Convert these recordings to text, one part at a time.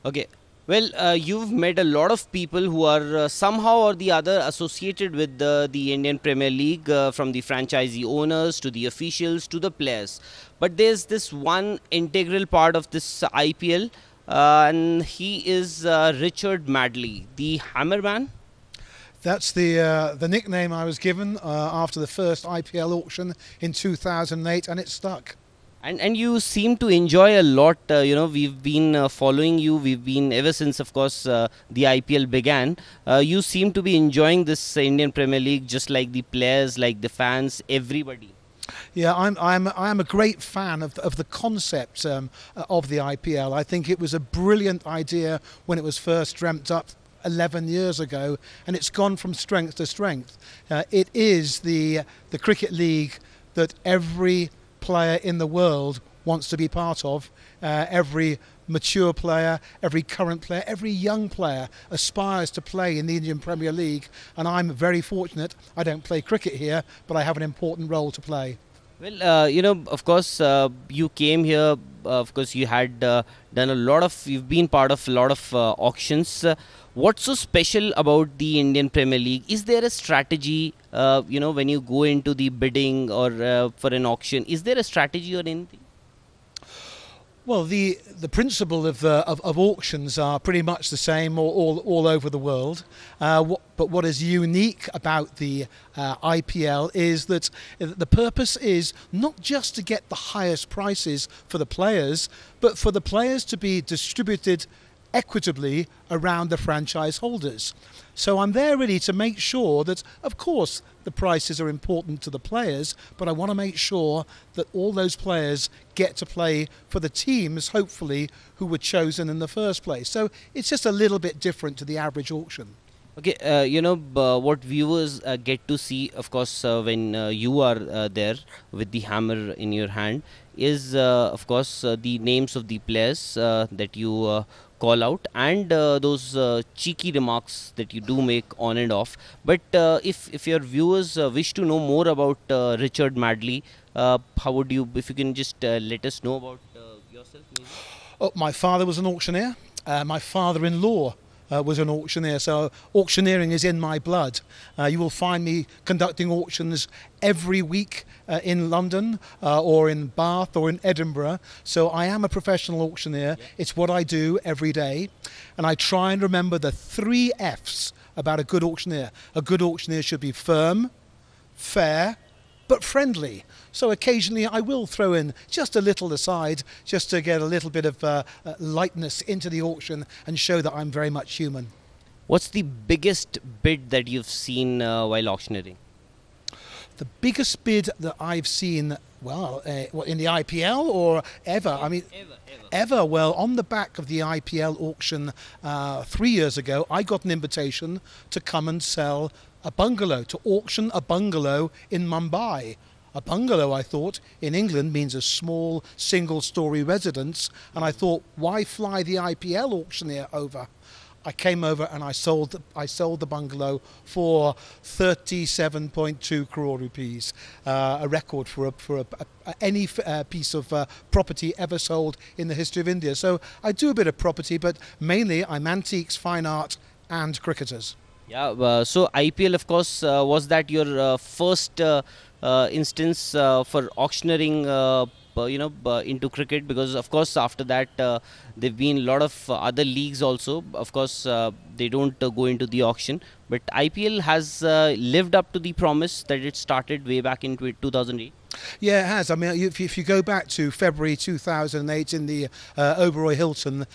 Okay. Well, you've met a lot of people who are somehow or the other associated with the Indian Premier League, from the franchisee owners to the officials to the players. But there's this one integral part of this IPL, and he is Richard Madley, the Hammerman. That's the nickname I was given after the first IPL auction in 2008, and it stuck. And you seem to enjoy a lot. We've been following you. We've been ever since, of course, the IPL began. You seem to be enjoying this Indian Premier League, just like the players, like the fans, everybody. Yeah, I'm a great fan of the concept of the IPL. I think it was a brilliant idea when it was first dreamt up 11 years ago, and it's gone from strength to strength. It is the cricket league that every player in the world wants to be part of. Every mature player, every current player, every young player aspires to play in the Indian Premier League, and I'm very fortunate. I don't play cricket here, but I have an important role to play. Well, of course, you came here. Of course, you had done a lot of. You've been part of a lot of auctions. What's so special about the Indian Premier League? Is there a strategy? When you go into the bidding or for an auction, is there a strategy or anything? Well, the principle of auctions are pretty much the same all over the world. But what is unique about the IPL is that the purpose is not just to get the highest prices for the players, but for the players to be distributed equitably around the franchise holders. So I'm there really to make sure that, of course, the prices are important to the players, but I want to make sure that all those players get to play for the teams, hopefully, who were chosen in the first place. So it's just a little bit different to the average auction. Okay, what viewers get to see, of course, when you are there with the hammer in your hand, is, of course, the names of the players that you call out, and those cheeky remarks that you do make on and off. But if your viewers wish to know more about Richard Madley, how would you, if you can just let us know about yourself, maybe? Oh, my father was an auctioneer. My father-in-law was an auctioneer, so auctioneering is in my blood. You will find me conducting auctions every week in London or in Bath or in Edinburgh. So I am a professional auctioneer. Yeah. It's what I do every day, and I try and remember the 3 F's about a good auctioneer. A good auctioneer should be firm, fair, but friendly. So occasionally I will throw in just a little aside, just to get a little bit of lightness into the auction and show that I'm very much human. What's the biggest bid that you've seen while auctioneering? The biggest bid that I've seen, well, in the IPL or ever? I mean, ever. Well, on the back of the IPL auction 3 years ago, I got an invitation to come and sell a bungalow, to auction a bungalow in Mumbai. A bungalow, I thought, in England means a small single-story residence, and I thought, why fly the IPL auctioneer over? I came over and I sold the bungalow for 37.2 crore rupees, a record for any piece of property ever sold in the history of India. So I do a bit of property, but mainly I'm antiques, fine art, and cricketers. Yeah, so IPL, of course, was that your first instance for auctioneering, into cricket? Because, of course, after that, there've been a lot of other leagues also. Of course, they don't go into the auction, but IPL has lived up to the promise that it started way back in 2008. Yeah, it has. I mean, if you go back to February 2008 in the Oberoi Hilton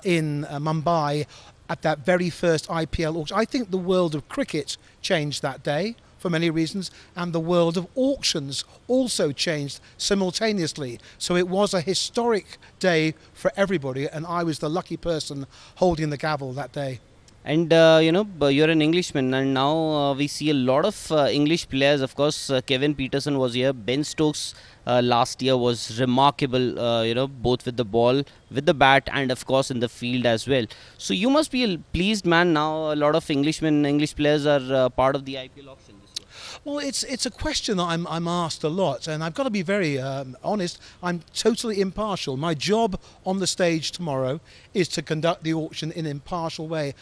in Mumbai, at that very first IPL auction, I think the world of cricket changed that day for many reasons, and the world of auctions also changed simultaneously. So it was a historic day for everybody, and I was the lucky person holding the gavel that day. And you're an Englishman, and now we see a lot of English players. Of course, Kevin Peterson was here. Ben Stokes last year was remarkable, both with the ball, with the bat, and of course in the field as well. So you must be a pleased man now. A lot of English players are part of the IPL auction this year. Well, it's a question that I'm asked a lot, and I've got to be very honest. I'm totally impartial. My job on the stage tomorrow is to conduct the auction in an impartial way.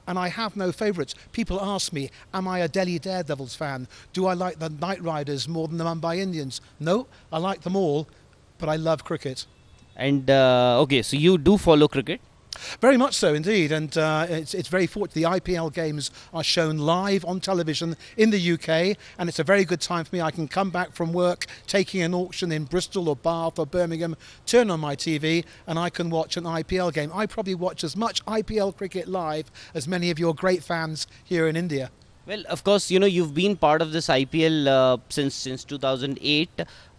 And I have no favourites. People ask me, am I a Delhi Daredevils fan? Do I like the Knight Riders more than the Mumbai Indians? No, I like them all, but I love cricket. And okay, so you do follow cricket. Very much so indeed, and it's very fortunate. The IPL games are shown live on television in the UK, and it's a very good time for me. I can come back from work, taking an auction in Bristol or Bath or Birmingham, turn on my TV, and I can watch an IPL game. I probably watch as much IPL cricket live as many of your great fans here in India. Well, of course, you've been part of this IPL since 2008.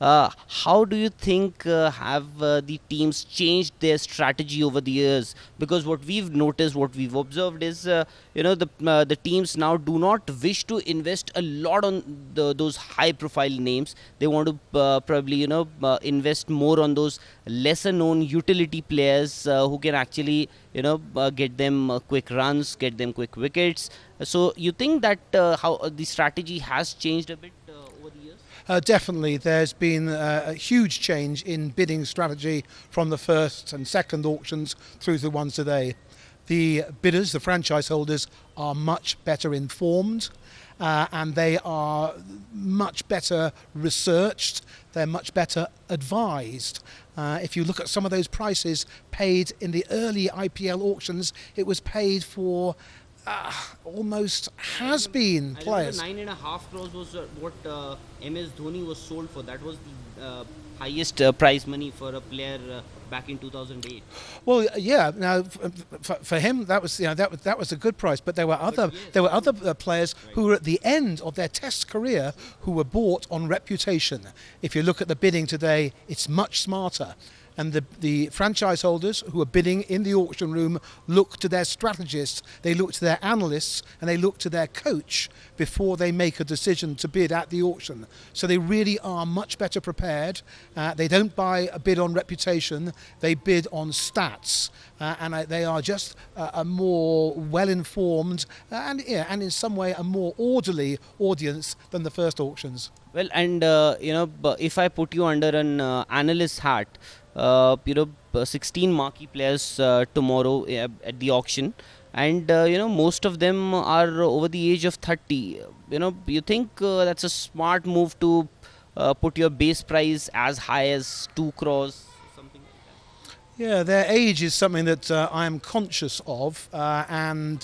How do you think have the teams changed their strategy over the years? Because what we've noticed, what we've observed is, the teams now do not wish to invest a lot on those high-profile names. They want to probably, invest more on those lesser-known utility players who can actually, get them quick runs, get them quick wickets. So you think that how the strategy has changed a bit over the years? Definitely, there's been a huge change in bidding strategy from the first and second auctions through to the ones today. The bidders, the franchise holders, are much better informed and they are much better researched, they're much better advised. If you look at some of those prices paid in the early IPL auctions, it was paid for almost has-been players. 9.5 crores was what MS Dhoni was sold for. That was the highest prize money for a player back in 2008. Well, yeah. Now, for him, that was that was a good price. But there were other players who were at the end of their Test career who were bought on reputation. If you look at the bidding today, it's much smarter. And the franchise holders who are bidding in the auction room look to their strategists, they look to their analysts, and they look to their coach before they make a decision to bid at the auction. So they really are much better prepared. They don't buy a bid on reputation, they bid on stats. And they are just a more well-informed and in some way a more orderly audience than the first auctions. Well, and if I put you under an analyst hat, 16 marquee players tomorrow at the auction, and most of them are over the age of 30. You think that's a smart move to put your base price as high as 2 crores, something like that? Yeah, their age is something that I am conscious of, and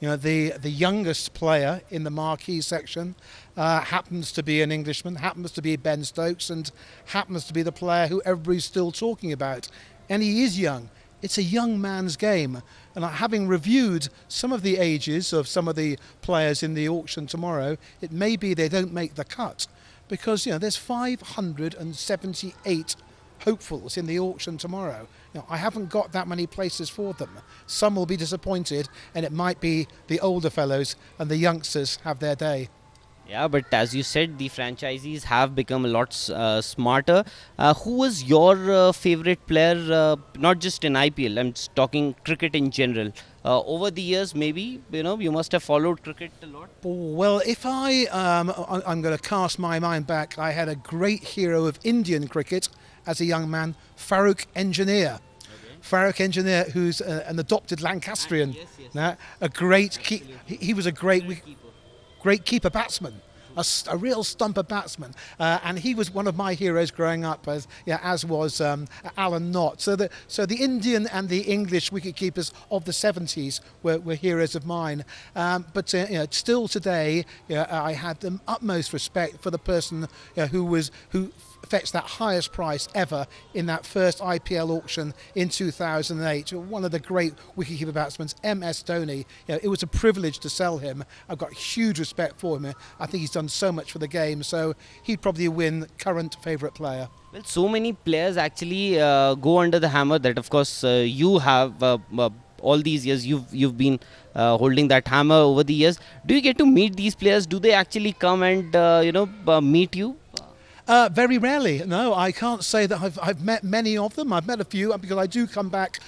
the youngest player in the marquee section happens to be an Englishman, happens to be Ben Stokes, and happens to be the player who everybody's still talking about. And he is young. It's a young man's game. And having reviewed some of the ages of some of the players in the auction tomorrow, it may be they don't make the cut. Because, there's 578 hopefuls in the auction tomorrow. I haven't got that many places for them. Some will be disappointed, and it might be the older fellows and the youngsters have their day. Yeah, but as you said, the franchisees have become a lot smarter. Who was your favorite player, not just in IPL, I'm just talking cricket in general? Over the years, maybe, you must have followed cricket a lot. Well, if I'm going to cast my mind back, I had a great hero of Indian cricket as a young man, Farooq Engineer. Farooq Engineer, who's an adopted Lancastrian. Yes. A great he was a great keeper batsman, a real stumper batsman, and he was one of my heroes growing up, as was Alan Knott. So the Indian and the English wicketkeepers of the 70s were heroes of mine. But still today, I had the utmost respect for the person who fetched that highest price ever in that first IPL auction in 2008. One of the great wicketkeeper batsmen, MS Dhoni. It was a privilege to sell him. I've got huge respect for him. I think he's done so much for the game, so he'd probably win current favourite player. Well, so many players actually go under the hammer that, of course, you have all these years. You've been holding that hammer over the years. Do you get to meet these players? Do they actually come and meet you? Very rarely. No, I can't say that I've met many of them. I've met a few because I do come back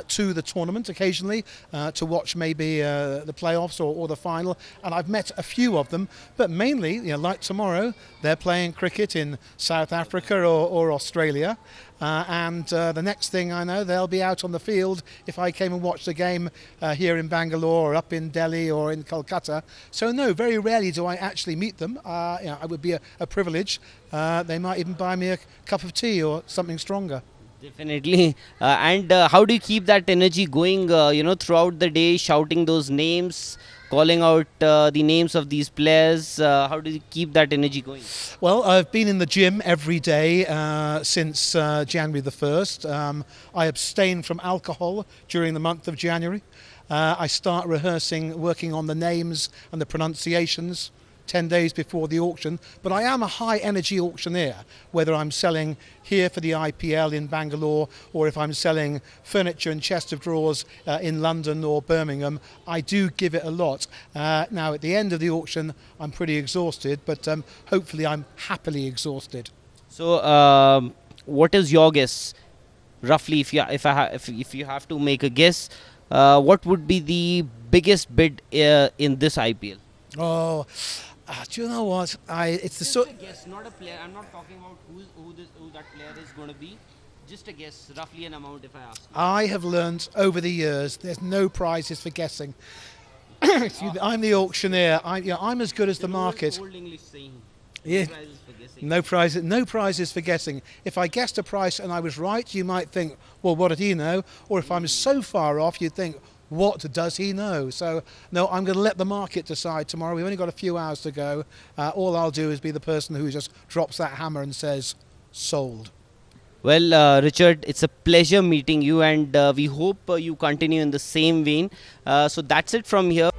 to the tournament occasionally to watch maybe the playoffs or the final, and I've met a few of them. But mainly, like tomorrow, they're playing cricket in South Africa or Australia. And the next thing I know, they'll be out on the field if I came and watched a game here in Bangalore or up in Delhi or in Kolkata. So no, very rarely do I actually meet them. It would be a privilege. They might even buy me a cup of tea or something stronger. Definitely. And how do you keep that energy going, throughout the day, shouting those names, calling out the names of these players? How do you keep that energy going? Well, I've been in the gym every day since January the 1st. I abstain from alcohol during the month of January. I start rehearsing, working on the names and the pronunciations 10 days before the auction, but I am a high energy auctioneer, whether I'm selling here for the IPL in Bangalore or if I'm selling furniture and chest of drawers in London or Birmingham. I do give it a lot. Now at the end of the auction I'm pretty exhausted, but hopefully I'm happily exhausted. So, what is your guess? Roughly, if you have to make a guess, what would be the biggest bid in this IPL? Oh, do you know what? It's the Just sort. a guess, not a player. I'm not talking about who that player is going to be. Just a guess, roughly an amount if I ask you. I have learnt over the years there's no prizes for guessing. Excuse me, I'm the auctioneer. I'm as good as the market. Old English saying. Yeah. No prizes for guessing. No prizes for guessing. If I guessed a price and I was right, you might think, well, what did he know? Or if I'm so far off, you'd think, what does he know? So, no, I'm going to let the market decide tomorrow. We've only got a few hours to go. All I'll do is be the person who just drops that hammer and says, sold. Well, Richard, it's a pleasure meeting you, and we hope you continue in the same vein. So that's it from here.